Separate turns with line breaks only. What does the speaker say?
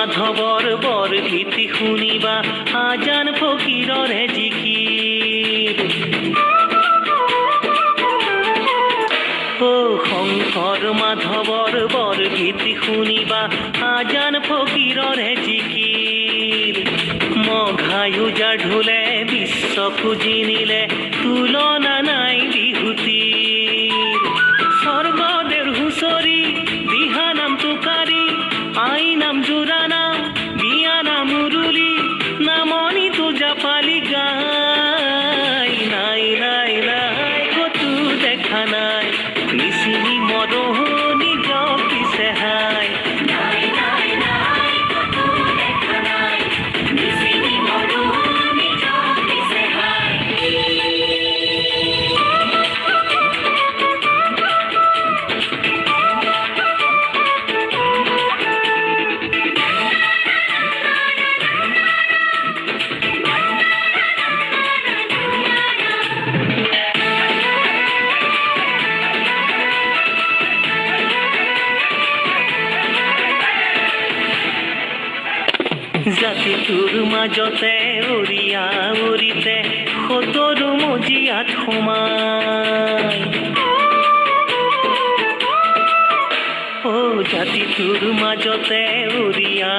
মাধৱৰ বৰগীতি শুনিবা আজান ফকীৰৰে জিকিৰ। শংকৰ মাধৱৰ বৰগীতি শুনিবা আজান ফকীৰৰে জিকিৰ। মঘায়ু যাৰ ঢোলে বিশ্ব খুজি নিলে তুলনা নাই বিহুতিৰ। স্বৰ্গদেউৰ হুঁচৰি দিহা নাম টোকাৰী আই নাম জোৰা নাম বিয়া নাম মুৰুলি নামনি জাপালি গাই। নাই নাই নাই কতো দেখা নাই নিচিনি মৰহনি পিছে হাই। জাতিটোৰ মাজতে উৰিয়া উৰিতে সতৰু মজিয়াত সোমাই। জাতিটোৰ মাজতে উৰিয়া